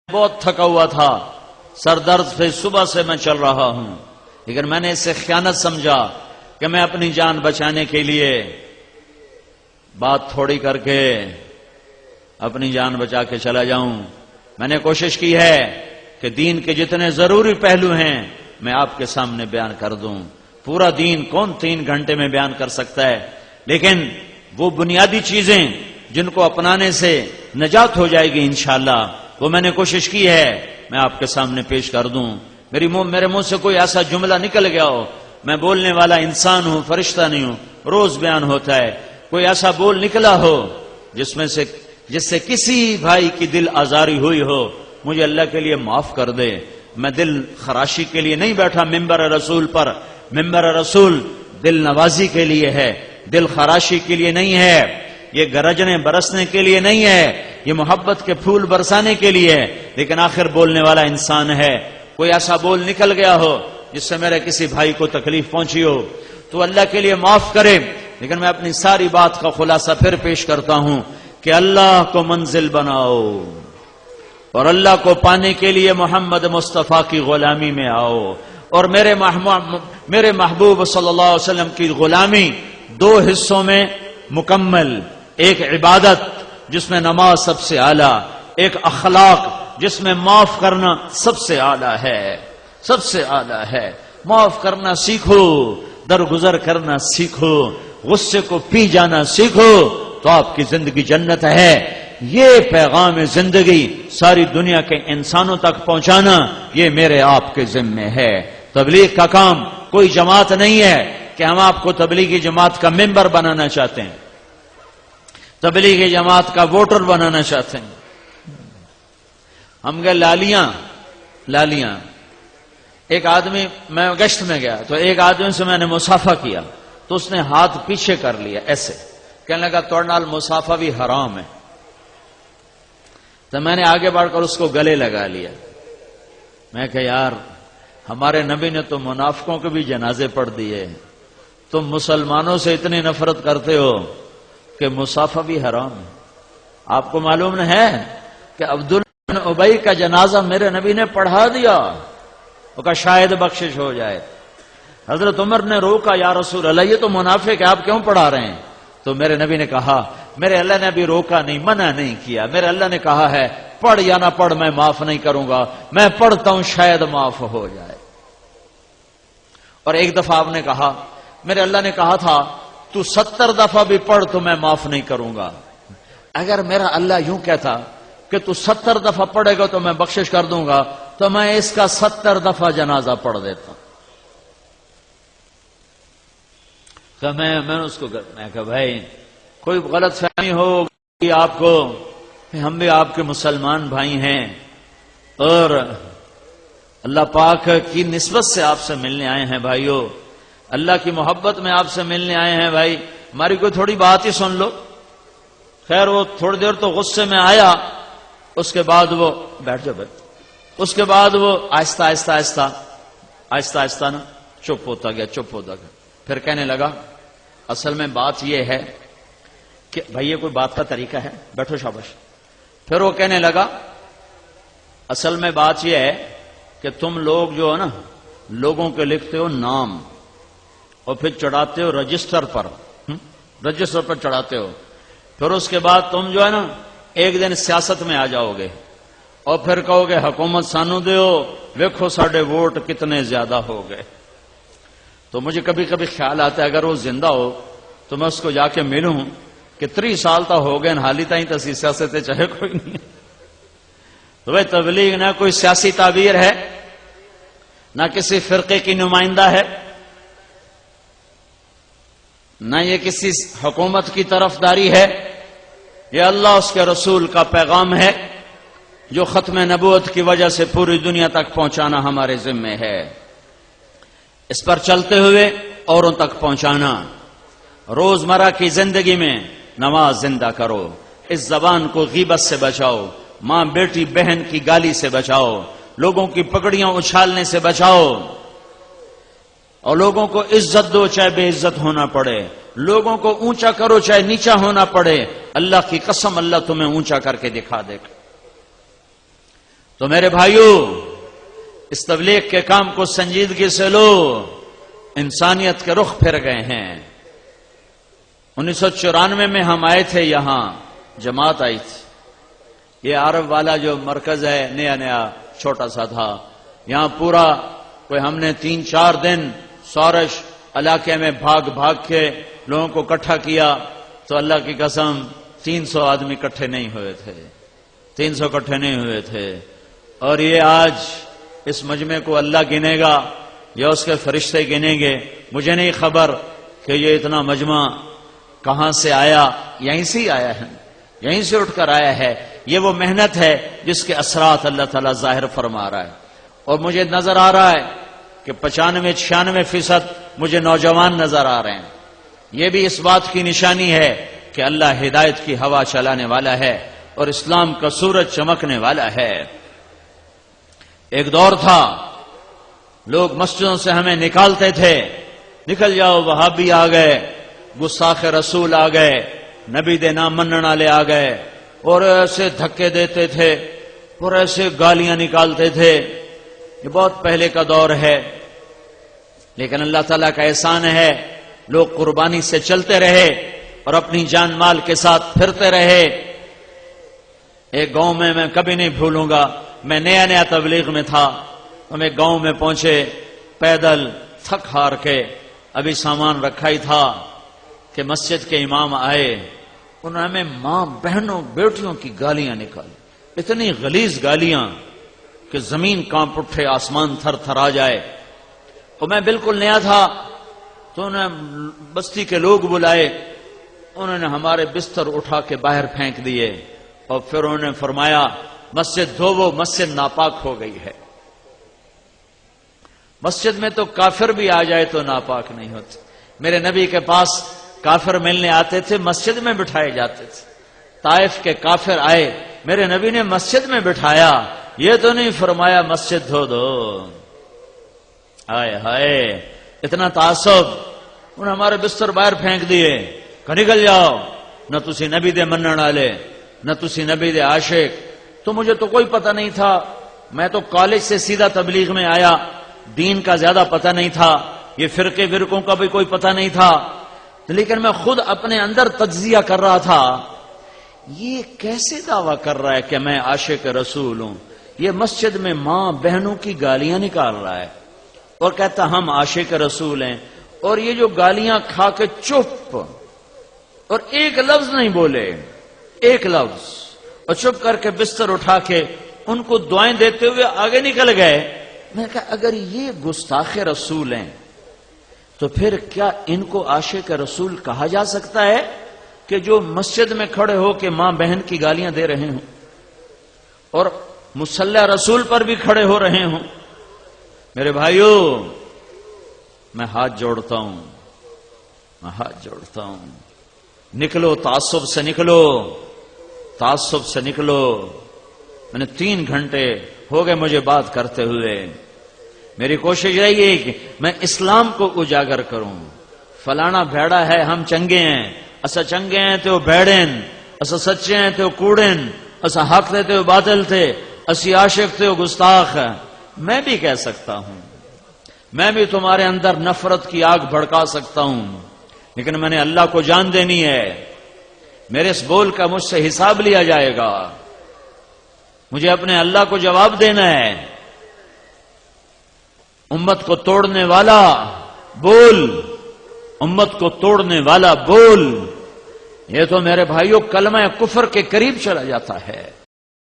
بہت تھکا ہوا تھا، سر درد سے صبح سے میں چل رہا ہوں، لیکن میں نے اسے خیانت سمجھا کہ میں اپنی جان بچانے کے لیے بات تھوڑی کر کے اپنی جان بچا کے چلا جاؤں۔ میں نے کوشش کی ہے کہ دین کے جتنے ضروری پہلو ہیں میں آپ کے سامنے بیان کر دوں۔ پورا دین کون 3 گھنٹے میں بیان کر سکتا ہے، لیکن وہ بنیادی چیزیں جن کو اپنانے سے نجات ہو جائے گی انشاءاللہ، وہ میں نے کوشش کی ہے میں آپ کے سامنے پیش کر دوں۔ میرے منہ سے کوئی ایسا جملہ نکل گیا ہو، میں بولنے والا انسان ہوں، فرشتہ نہیں ہوں، روز بیان ہوتا ہے، کوئی ایسا بول نکلا ہو جس سے کسی بھائی کی دل آزاری ہوئی ہو، مجھے اللہ کے لیے معاف کر دے۔ میں دل خراشی کے لیے نہیں بیٹھا ممبر رسول پر، ممبر رسول دل نوازی کے لیے ہے، دل خراشی کے لیے نہیں ہے، یہ گرجنے برسنے کے لیے نہیں ہے، یہ محبت کے پھول برسانے کے لیے ہے۔ لیکن آخر بولنے والا انسان ہے، کوئی ایسا بول نکل گیا ہو جس سے میرے کسی بھائی کو تکلیف پہنچی ہو تو اللہ کے لیے معاف کرے۔ لیکن میں اپنی ساری بات کا خلاصہ پھر پیش کرتا ہوں کہ اللہ کو منزل بناؤ اور اللہ کو پانے کے لیے محمد مصطفیٰ کی غلامی میں آؤ، اور میرے محبوب صلی اللہ علیہ وسلم کی غلامی 2 حصوں میں مکمل، ایک عبادت جس میں نماز سب سے اعلیٰ، ایک اخلاق جس میں معاف کرنا سب سے اعلیٰ ہے، سب سے اعلیٰ ہے۔ معاف کرنا سیکھو، درگزر کرنا سیکھو، غصے کو پی جانا سیکھو تو آپ کی زندگی جنت ہے۔ یہ پیغام زندگی ساری دنیا کے انسانوں تک پہنچانا یہ میرے آپ کے ذمے ہے۔ تبلیغ کا کام کوئی جماعت نہیں ہے کہ ہم آپ کو تبلیغی جماعت کا ممبر بنانا چاہتے ہیں، تبلیغی جماعت کا ووٹر بنانا چاہتے ہیں۔ ہم گئے لالیاں، ایک آدمی، میں گشت میں گیا تو ایک آدمی سے میں نے مصافحہ کیا تو اس نے ہاتھ پیچھے کر لیا ایسے، کہنے لگا توڑ نال مصافحہ بھی حرام ہے۔ تو میں نے آگے بڑھ کر اس کو گلے لگا لیا۔ میں کہ یار ہمارے نبی نے تو منافقوں کے بھی جنازے پڑھ دیے، تم مسلمانوں سے اتنی نفرت کرتے ہو کہ مصافحہ بھی حرام ہے۔ آپ کو معلوم نہ ہے کہ عبداللہ بن ابی کا جنازہ میرے نبی نے پڑھا دیا، وہ کہا شاید بخشش ہو جائے۔ حضرت عمر نے روکا، یا رسول اللہ یہ تو منافق ہے، آپ کیوں پڑھا رہے ہیں؟ تو میرے نبی نے کہا میرے اللہ نے بھی روکا نہیں، منع نہیں کیا، میرے اللہ نے کہا ہے پڑھ یا نہ پڑھ میں معاف نہیں کروں گا، میں پڑھتا ہوں شاید معاف ہو جائے۔ اور ایک دفعہ آپ نے کہا میرے اللہ نے کہا تھا تو 70 دفعہ بھی پڑھ تو میں معاف نہیں کروں گا۔ اگر میرا اللہ یوں کہتا کہ تو 70 دفعہ پڑھے گا تو میں بخشش کر دوں گا تو میں اس کا 70 دفعہ جنازہ پڑھ دیتا۔ کہ میں اس کو میں کہا بھائی کوئی غلط فہمی ہوگی آپ کو، ہم بھی آپ کے مسلمان بھائی ہیں اور اللہ پاک کی نسبت سے آپ سے ملنے آئے ہیں بھائیو، اللہ کی محبت میں آپ سے ملنے آئے ہیں بھائی، ہماری کوئی تھوڑی بات ہی سن لو۔ خیر وہ تھوڑی دیر تو غصے میں آیا، اس کے بعد وہ بیٹھ جاؤ اس کے بعد وہ آہستہ آہستہ نا چپ ہوتا گیا۔ پھر کہنے لگا اصل میں بات یہ ہے کہ بھائی یہ کوئی بات کا طریقہ ہے، بیٹھو شاباش۔ پھر وہ کہنے لگا اصل میں بات یہ ہے کہ تم لوگ جو ہے نا لوگوں کے لکھتے ہو نام اور پھر چڑھاتے ہو رجسٹر پر چڑھاتے ہو، پھر اس کے بعد تم جو ہے نا ایک دن سیاست میں آ جاؤ گے اور پھر کہو گے حکومت سانو دیو، ویکھو ساڈے ووٹ کتنے زیادہ ہو گئے۔ تو مجھے کبھی کبھی خیال آتا ہے اگر وہ زندہ ہو تو میں اس کو جا کے ملوں کہ 30 سال تا ہو گئے حالی تائیں تسی سیاست چاہے کوئی نہیں۔ تو بھائی تبلیغ نہ کوئی سیاسی تعبیر ہے، نہ کسی فرقے کی نمائندہ ہے، نہ یہ کسی حکومت کی طرفداری ہے، یہ اللہ اس کے رسول کا پیغام ہے جو ختم نبوت کی وجہ سے پوری دنیا تک پہنچانا ہمارے ذمے ہے۔ اس پر چلتے ہوئے اوروں تک پہنچانا۔ روزمرہ کی زندگی میں نماز زندہ کرو، اس زبان کو غیبت سے بچاؤ، ماں بیٹی بہن کی گالی سے بچاؤ، لوگوں کی پگڑیاں اچھالنے سے بچاؤ، اور لوگوں کو عزت دو چاہے بے عزت ہونا پڑے، لوگوں کو اونچا کرو چاہے نیچا ہونا پڑے۔ اللہ کی قسم اللہ تمہیں اونچا کر کے دکھا دے گا۔ تو میرے بھائیوں، اس تبلیغ کے کام کو سنجیدگی سے لو، انسانیت کے رخ پھر گئے ہیں۔ 1994 میں ہم آئے تھے، یہاں جماعت آئی تھی، یہ عرب والا جو مرکز ہے نیا چھوٹا سا تھا، یہاں پورا کوئی ہم نے 3-4 دن سورش علاقے میں بھاگ کے لوگوں کو اکٹھا کیا، تو اللہ کی قسم 300 آدمی اکٹھے نہیں ہوئے تھے، 300 اکٹھے نہیں ہوئے تھے۔ اور یہ آج اس مجمع کو اللہ گنے گا یا اس کے فرشتے گنیں گے، مجھے نہیں خبر کہ یہ اتنا مجمع کہاں سے آیا، یہیں سے ہی آیا ہے، یہیں سے اٹھ کر آیا ہے۔ یہ وہ محنت ہے جس کے اثرات اللہ تعالیٰ ظاہر فرما رہا ہے۔ اور مجھے نظر آ رہا ہے کہ 95-96% مجھے نوجوان نظر آ رہے ہیں۔ یہ بھی اس بات کی نشانی ہے کہ اللہ ہدایت کی ہوا چلانے والا ہے اور اسلام کا سورج چمکنے والا ہے۔ ایک دور تھا لوگ مسجدوں سے ہمیں نکالتے تھے، نکل جاؤ وہابی آ گئے، گستاخ رسول آ گئے، نبی دے نام منن والے آ گئے، اور ایسے دھکے دیتے تھے اور ایسے گالیاں نکالتے تھے۔ یہ بہت پہلے کا دور ہے، لیکن اللہ تعالیٰ کا احسان ہے لوگ قربانی سے چلتے رہے اور اپنی جان مال کے ساتھ پھرتے رہے۔ ایک گاؤں میں کبھی نہیں بھولوں گا، میں نیا تبلیغ میں تھا، ہم ایک گاؤں میں پہنچے پیدل تھک ہار کے، ابھی سامان رکھا ہی تھا کہ مسجد کے امام آئے، انہوں نے ہمیں ماں بہنوں بیٹیوں کی گالیاں نکالی، اتنی غلیظ گالیاں کہ زمین کانپ اٹھے، آسمان تھر تھر آ جائے۔ اور میں بالکل نیا تھا، تو انہوں نے بستی کے لوگ بلائے، انہوں نے ہمارے بستر اٹھا کے باہر پھینک دیے، اور پھر انہوں نے فرمایا مسجد دھوو، مسجد ناپاک ہو گئی ہے۔ مسجد میں تو کافر بھی آ جائے تو ناپاک نہیں ہوتی۔ میرے نبی کے پاس کافر ملنے آتے تھے، مسجد میں بٹھائے جاتے تھے۔ طائف کے کافر آئے، میرے نبی نے مسجد میں بٹھایا، یہ تو نہیں فرمایا مسجد دھو دو۔ ہائے ہائے، اتنا تعصب! انہوں نے ہمارے بستر باہر پھینک دیے کہ نکل جاؤ، نہ تسی نبی دے منن والے، نہ تسی نبی دے عاشق۔ تو مجھے تو کوئی پتہ نہیں تھا، میں تو کالج سے سیدھا تبلیغ میں آیا، دین کا زیادہ پتہ نہیں تھا، یہ فرقوں کا بھی کوئی پتہ نہیں تھا، لیکن میں خود اپنے اندر تجزیہ کر رہا تھا، یہ کیسے دعویٰ کر رہا ہے کہ میں عاشق رسول ہوں؟ یہ مسجد میں ماں بہنوں کی گالیاں نکال رہا ہے اور کہتا ہم عاشق رسول ہیں، اور یہ جو گالیاں کھا کے چپ، اور ایک لفظ نہیں بولے، ایک لفظ، اور چپ کر کے بستر اٹھا کے ان کو دعائیں دیتے ہوئے آگے نکل گئے۔ میں نے کہا اگر یہ گستاخ رسول ہیں تو پھر کیا ان کو عاشق رسول کہا جا سکتا ہے کہ جو مسجد میں کھڑے ہو کے ماں بہن کی گالیاں دے رہے ہوں اور مصلی رسول پر بھی کھڑے ہو رہے ہوں؟ میرے بھائیوں، میں ہاتھ جوڑتا ہوں، میں ہاتھ جوڑتا ہوں، نکلو تعصب سے، نکلو تعصب سے نکلو۔ میں نے 3 گھنٹے ہو گئے مجھے بات کرتے ہوئے، میری کوشش رہی ہے کہ میں اسلام کو اجاگر کروں۔ فلانا بھیڑا ہے، ہم چنگے ہیں، اسا چنگے ہیں تو بھیڑن، اسا سچے ہیں تو کوڑن، اسا حق تھے تو باطل تھے، اسی عاشق تھے گستاخ۔ میں بھی کہہ سکتا ہوں، میں بھی تمہارے اندر نفرت کی آگ بھڑکا سکتا ہوں، لیکن میں نے اللہ کو جان دینی ہے، میرے اس بول کا مجھ سے حساب لیا جائے گا، مجھے اپنے اللہ کو جواب دینا ہے۔ امت کو توڑنے والا بول، امت کو توڑنے والا بول، یہ تو میرے بھائیوں کلمہ کفر کے قریب چلا جاتا ہے۔